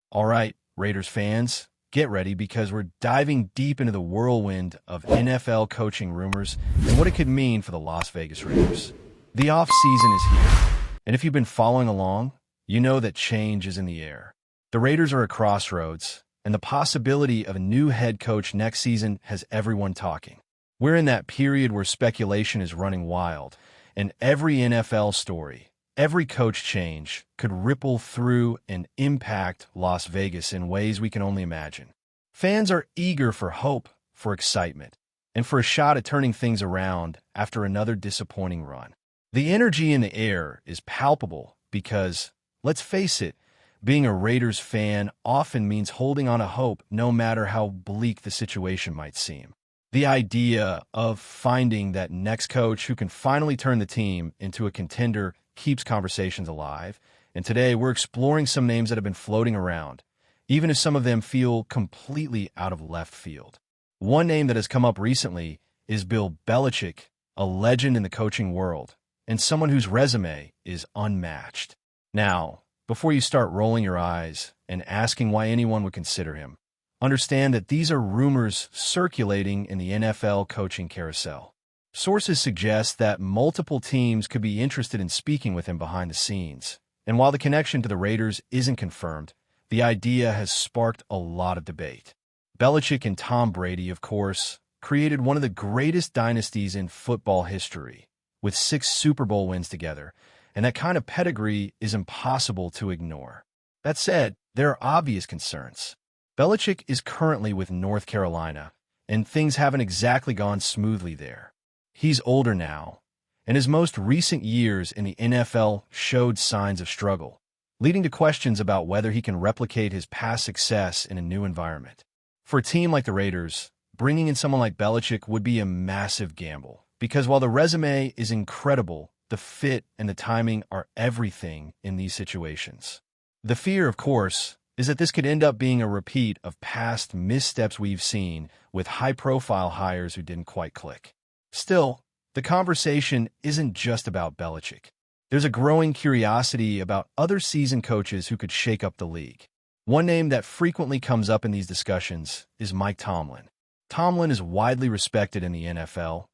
All right, Raiders fans, get ready because we're diving deep into the whirlwind of NFL coaching rumors and what it could mean for the Las Vegas Raiders. The off-season is here, and if you've been following along, you know that change is in the air. The Raiders are at crossroads, and the possibility of a new head coach next season has everyone talking. We're in that period where speculation is running wild, and every NFL story, every coach change could ripple through and impact Las Vegas in ways we can only imagine. Fans are eager for hope, for excitement, and for a shot at turning things around after another disappointing run. The energy in the air is palpable because, let's face it, being a Raiders fan often means holding on to hope no matter how bleak the situation might seem. The idea of finding that next coach who can finally turn the team into a contender keeps conversations alive, and today we're exploring some names that have been floating around, even if some of them feel completely out of left field. One name that has come up recently is Bill Belichick, a legend in the coaching world, and someone whose resume is unmatched. Now, before you start rolling your eyes and asking why anyone would consider him, understand that these are rumors circulating in the NFL coaching carousel. Sources suggest that multiple teams could be interested in speaking with him behind the scenes, and while the connection to the Raiders isn't confirmed, the idea has sparked a lot of debate. Belichick and Tom Brady, of course, created one of the greatest dynasties in football history, with 6 Super Bowl wins together, and that kind of pedigree is impossible to ignore. That said, there are obvious concerns. Belichick is currently with North Carolina, and things haven't exactly gone smoothly there. He's older now, and his most recent years in the NFL showed signs of struggle, leading to questions about whether he can replicate his past success in a new environment. For a team like the Raiders, bringing in someone like Belichick would be a massive gamble, because while the resume is incredible, the fit and the timing are everything in these situations. The fear, of course, is that this could end up being a repeat of past missteps we've seen with high-profile hires who didn't quite click. Still, the conversation isn't just about Belichick. There's a growing curiosity about other seasoned coaches who could shake up the league. One name that frequently comes up in these discussions is Mike Tomlin. Tomlin is widely respected in the NFL,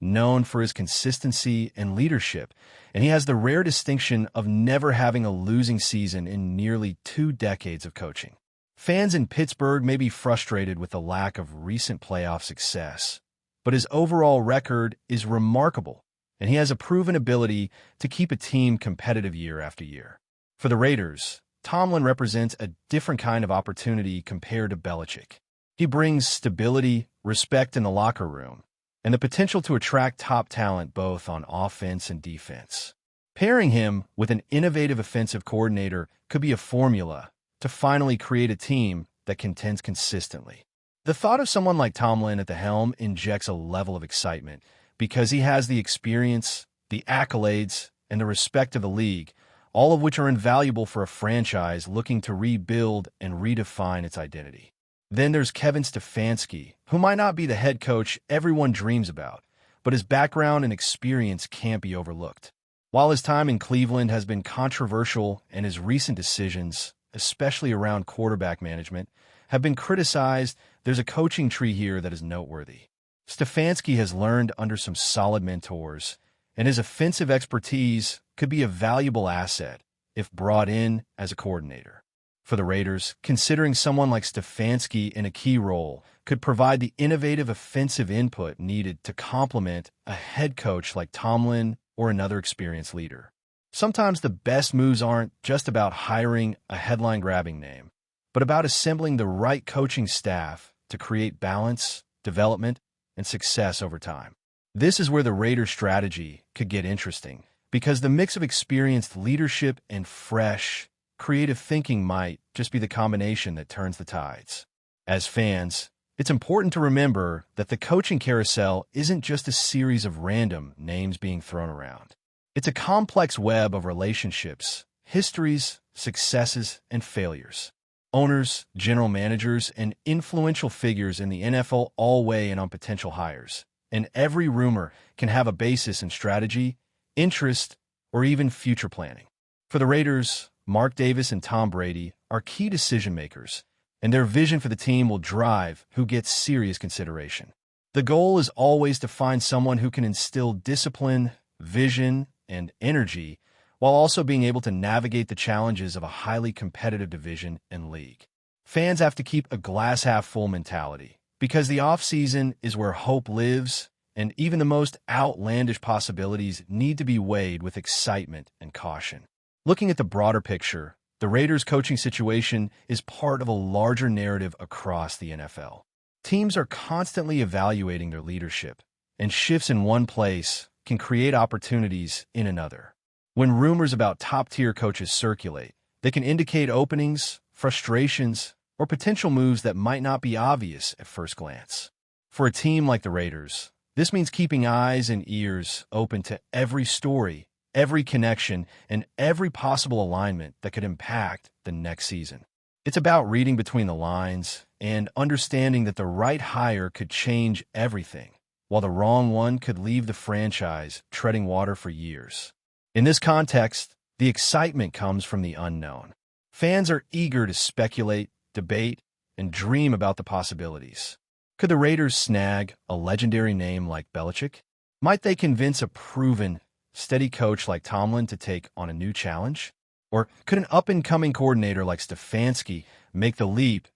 known for his consistency and leadership, and he has the rare distinction of never having a losing season in nearly 2 decades of coaching. Fans in Pittsburgh may be frustrated with the lack of recent playoff success, but his overall record is remarkable, and he has a proven ability to keep a team competitive year after year. For the Raiders, Tomlin represents a different kind of opportunity compared to Belichick. He brings stability, respect in the locker room, and the potential to attract top talent both on offense and defense. Pairing him with an innovative offensive coordinator could be a formula to finally create a team that contends consistently. The thought of someone like Tomlin at the helm injects a level of excitement because he has the experience, the accolades, and the respect of the league, all of which are invaluable for a franchise looking to rebuild and redefine its identity. Then there's Kevin Stefanski, who might not be the head coach everyone dreams about, but his background and experience can't be overlooked. While his time in Cleveland has been controversial and his recent decisions, especially around quarterback management, have been criticized, there's a coaching tree here that is noteworthy. Stefanski has learned under some solid mentors, and his offensive expertise could be a valuable asset if brought in as a coordinator. For the Raiders, considering someone like Stefanski in a key role could provide the innovative offensive input needed to complement a head coach like Tomlin or another experienced leader. Sometimes the best moves aren't just about hiring a headline-grabbing name, but about assembling the right coaching staff to create balance, development, and success over time. This is where the Raiders' strategy could get interesting, because the mix of experienced leadership and fresh, creative thinking might just be the combination that turns the tides. As fans, it's important to remember that the coaching carousel isn't just a series of random names being thrown around. It's a complex web of relationships, histories, successes, and failures. Owners, general managers, and influential figures in the NFL all weigh in on potential hires, and every rumor can have a basis in strategy, interest, or even future planning. For the Raiders, Mark Davis and Tom Brady are key decision makers, and their vision for the team will drive who gets serious consideration. The goal is always to find someone who can instill discipline, vision, and energy, while also being able to navigate the challenges of a highly competitive division and league. Fans have to keep a glass-half-full mentality, because the offseason is where hope lives, and even the most outlandish possibilities need to be weighed with excitement and caution. Looking at the broader picture, the Raiders' coaching situation is part of a larger narrative across the NFL. Teams are constantly evaluating their leadership, and shifts in one place can create opportunities in another. When rumors about top-tier coaches circulate, they can indicate openings, frustrations, or potential moves that might not be obvious at first glance. For a team like the Raiders, this means keeping eyes and ears open to every story, every connection, and every possible alignment that could impact the next season. It's about reading between the lines and understanding that the right hire could change everything, while the wrong one could leave the franchise treading water for years. In this context, the excitement comes from the unknown. Fans are eager to speculate, debate, and dream about the possibilities. Could the Raiders snag a legendary name like Belichick? Might they convince a proven, steady coach like Tomlin to take on a new challenge? Or could an up-and-coming coordinator like Stefanski make the leap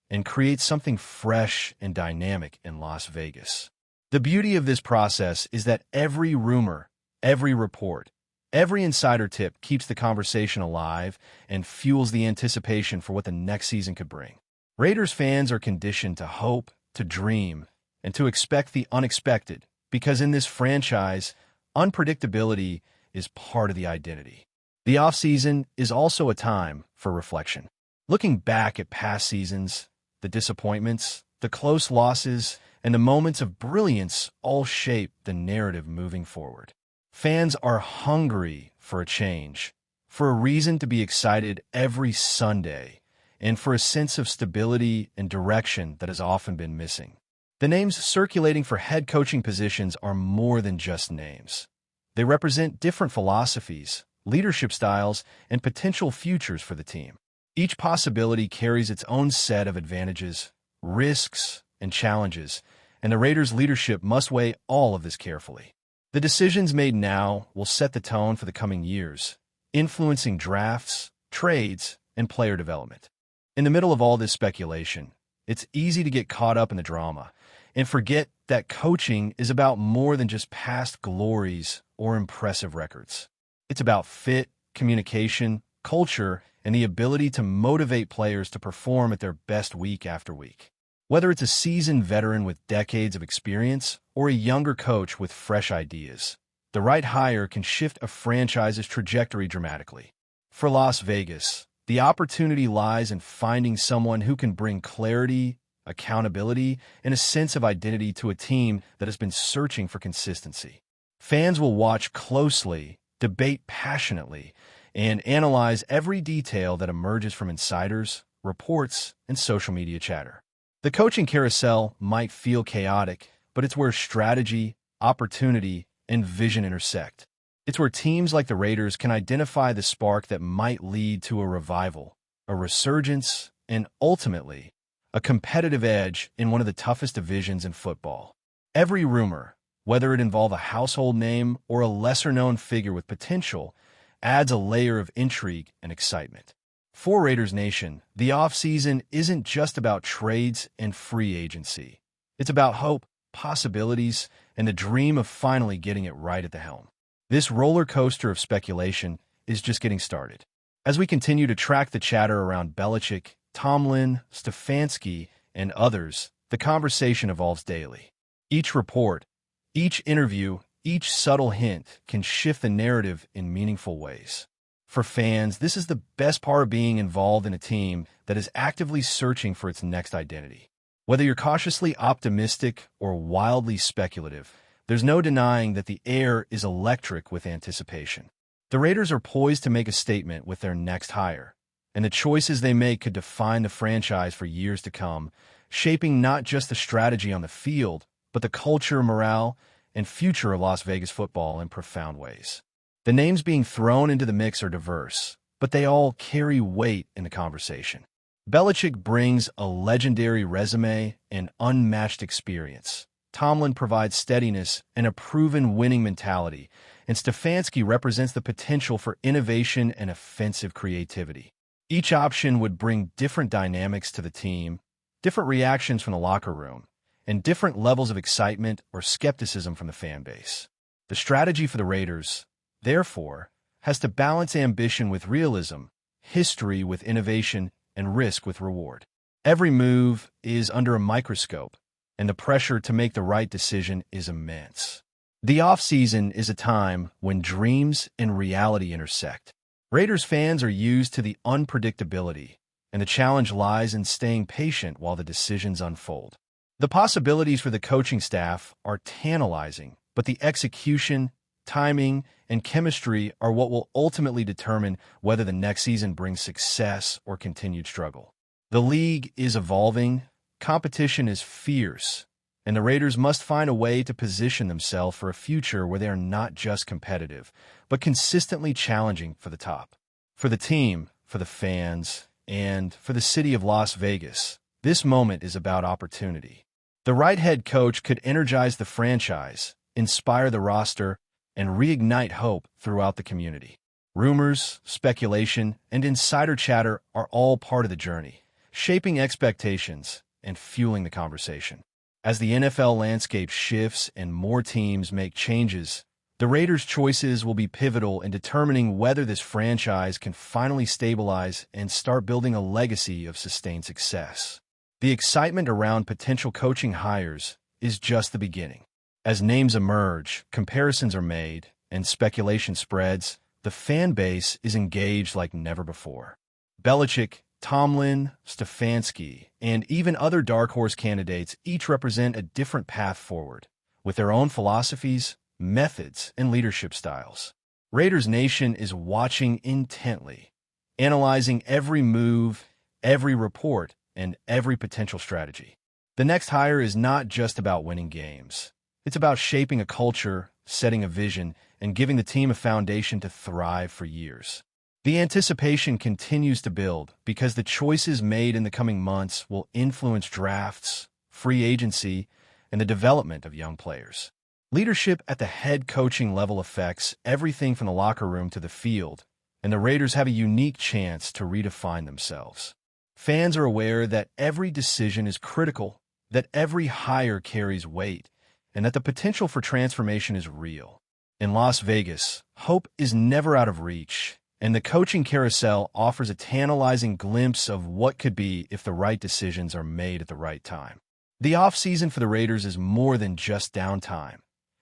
and create something fresh and dynamic in Las Vegas? The beauty of this process is that every rumor, every report, every insider tip keeps the conversation alive and fuels the anticipation for what the next season could bring. Raiders fans are conditioned to hope, to dream, and to expect the unexpected, because in this franchise, unpredictability is part of the identity. The offseason is also a time for reflection. Looking back at past seasons, the disappointments, the close losses, and the moments of brilliance all shape the narrative moving forward. Fans are hungry for a change, for a reason to be excited every Sunday, and for a sense of stability and direction that has often been missing. The names circulating for head coaching positions are more than just names. They represent different philosophies, leadership styles, and potential futures for the team. Each possibility carries its own set of advantages, risks, and challenges, and the Raiders' leadership must weigh all of this carefully. The decisions made now will set the tone for the coming years, influencing drafts, trades, and player development. In the middle of all this speculation, it's easy to get caught up in the drama and forget that coaching is about more than just past glories or impressive records. It's about fit, communication, culture, and the ability to motivate players to perform at their best week after week. Whether it's a seasoned veteran with decades of experience or a younger coach with fresh ideas, the right hire can shift a franchise's trajectory dramatically. For Las Vegas, the opportunity lies in finding someone who can bring clarity, accountability, and a sense of identity to a team that has been searching for consistency. Fans will watch closely, debate passionately, and analyze every detail that emerges from insiders, reports, and social media chatter. The coaching carousel might feel chaotic, but it's where strategy, opportunity, and vision intersect. It's where teams like the Raiders can identify the spark that might lead to a revival, a resurgence, and ultimately, a competitive edge in one of the toughest divisions in football. Every rumor, whether it involve a household name or a lesser-known figure with potential, adds a layer of intrigue and excitement. For Raiders Nation, the offseason isn't just about trades and free agency. It's about hope, possibilities, and the dream of finally getting it right at the helm. This roller coaster of speculation is just getting started. As we continue to track the chatter around Belichick, Tomlin, Stefanski, and others, the conversation evolves daily. Each report, each interview, each subtle hint can shift the narrative in meaningful ways. For fans, this is the best part of being involved in a team that is actively searching for its next identity. Whether you're cautiously optimistic or wildly speculative, there's no denying that the air is electric with anticipation. The Raiders are poised to make a statement with their next hire, and the choices they make could define the franchise for years to come, shaping not just the strategy on the field, but the culture, morale, and future of Las Vegas football in profound ways. The names being thrown into the mix are diverse, but they all carry weight in the conversation. Belichick brings a legendary resume and unmatched experience. Tomlin provides steadiness and a proven winning mentality, and Stefanski represents the potential for innovation and offensive creativity. Each option would bring different dynamics to the team, different reactions from the locker room, and different levels of excitement or skepticism from the fan base. The strategy for the Raiders, therefore, has to balance ambition with realism, history with innovation, and risk with reward. Every move is under a microscope, and the pressure to make the right decision is immense. The offseason is a time when dreams and reality intersect. Raiders fans are used to the unpredictability, and the challenge lies in staying patient while the decisions unfold. The possibilities for the coaching staff are tantalizing, but the execution, timing, and chemistry are what will ultimately determine whether the next season brings success or continued struggle. The league is evolving, competition is fierce, and the Raiders must find a way to position themselves for a future where they are not just competitive, but consistently challenging for the top. For the team, for the fans, and for the city of Las Vegas, this moment is about opportunity. The right head coach could energize the franchise, inspire the roster, and reignite hope throughout the community. Rumors, speculation, and insider chatter are all part of the journey, shaping expectations and fueling the conversation. As the NFL landscape shifts and more teams make changes, the Raiders' choices will be pivotal in determining whether this franchise can finally stabilize and start building a legacy of sustained success. The excitement around potential coaching hires is just the beginning. As names emerge, comparisons are made, and speculation spreads, the fan base is engaged like never before. Belichick, Tomlin, Stefanski, and even other dark horse candidates each represent a different path forward, with their own philosophies, methods, and leadership styles. Raiders Nation is watching intently, analyzing every move, every report, and every potential strategy. The next hire is not just about winning games. It's about shaping a culture, setting a vision, and giving the team a foundation to thrive for years. The anticipation continues to build because the choices made in the coming months will influence drafts, free agency, and the development of young players. Leadership at the head coaching level affects everything from the locker room to the field, and the Raiders have a unique chance to redefine themselves. Fans are aware that every decision is critical, that every hire carries weight, and that the potential for transformation is real. In Las Vegas, hope is never out of reach, and the coaching carousel offers a tantalizing glimpse of what could be if the right decisions are made at the right time. The offseason for the Raiders is more than just downtime.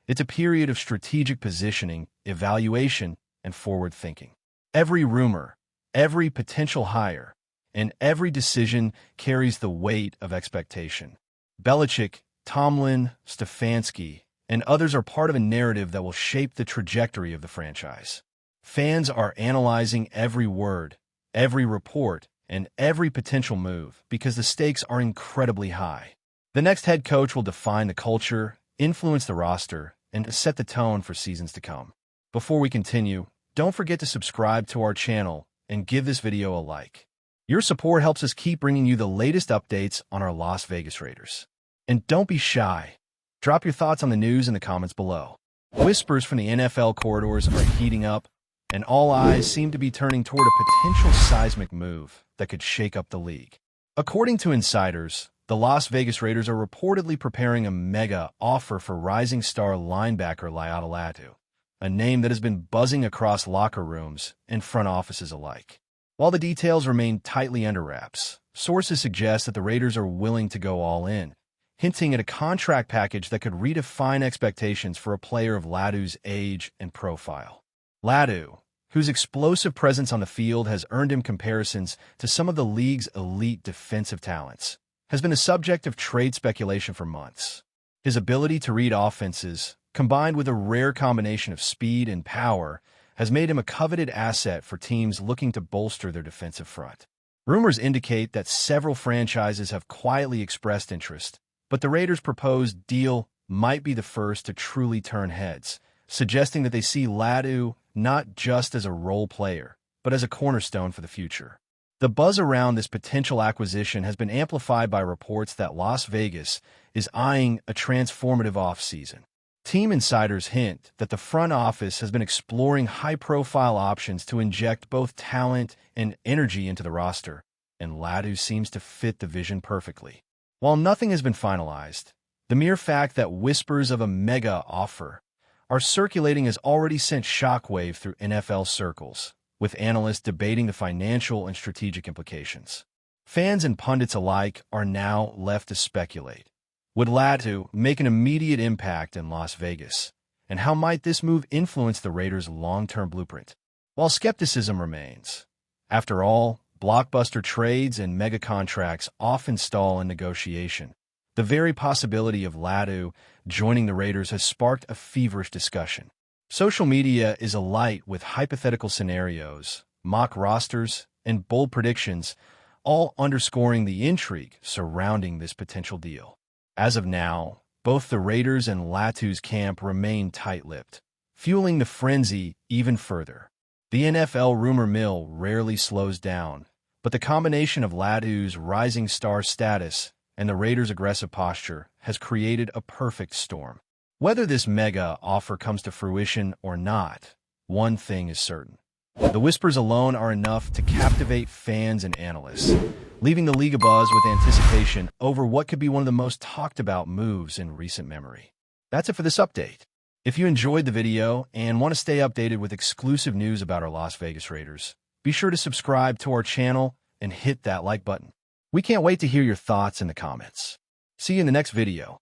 It's a period of strategic positioning, evaluation, and forward thinking. Every rumor, every potential hire, and every decision carries the weight of expectation. Belichick, Tomlin, Stefanski, and others are part of a narrative that will shape the trajectory of the franchise. Fans are analyzing every word, every report, and every potential move because the stakes are incredibly high. The next head coach will define the culture, influence the roster, and set the tone for seasons to come. Before we continue, don't forget to subscribe to our channel and give this video a like. Your support helps us keep bringing you the latest updates on our Las Vegas Raiders. And don't be shy. Drop your thoughts on the news in the comments below. Whispers from the NFL corridors are heating up, and all eyes seem to be turning toward a potential seismic move that could shake up the league. According to insiders, the Las Vegas Raiders are reportedly preparing a mega offer for rising star linebacker Latu, a name that has been buzzing across locker rooms and front offices alike. While the details remain tightly under wraps, sources suggest that the Raiders are willing to go all in, hinting at a contract package that could redefine expectations for a player of Latu's age and profile. Latu, whose explosive presence on the field has earned him comparisons to some of the league's elite defensive talents, has been a subject of trade speculation for months. His ability to read offenses, combined with a rare combination of speed and power, has made him a coveted asset for teams looking to bolster their defensive front. Rumors indicate that several franchises have quietly expressed interest, but the Raiders' proposed deal might be the first to truly turn heads, suggesting that they see Latu not just as a role player, but as a cornerstone for the future. The buzz around this potential acquisition has been amplified by reports that Las Vegas is eyeing a transformative offseason. Team insiders hint that the front office has been exploring high-profile options to inject both talent and energy into the roster, and Latu seems to fit the vision perfectly. While nothing has been finalized, the mere fact that whispers of a mega offer are circulating has already sent shockwave through NFL circles, with analysts debating the financial and strategic implications. Fans and pundits alike are now left to speculate. Would Latu make an immediate impact in Las Vegas? And how might this move influence the Raiders' long-term blueprint? While skepticism remains, after all, blockbuster trades and mega contracts often stall in negotiation. The very possibility of Latu joining the Raiders has sparked a feverish discussion. Social media is alight with hypothetical scenarios, mock rosters, and bold predictions, all underscoring the intrigue surrounding this potential deal. As of now, both the Raiders and Latu's camp remain tight-lipped, fueling the frenzy even further. The NFL rumor mill rarely slows down, but the combination of Latu's rising star status and the Raiders' aggressive posture has created a perfect storm. Whether this mega offer comes to fruition or not, one thing is certain. The whispers alone are enough to captivate fans and analysts, leaving the league abuzz with anticipation over what could be one of the most talked-about moves in recent memory. That's it for this update. If you enjoyed the video and want to stay updated with exclusive news about our Las Vegas Raiders, be sure to subscribe to our channel and hit that like button. We can't wait to hear your thoughts in the comments. See you in the next video.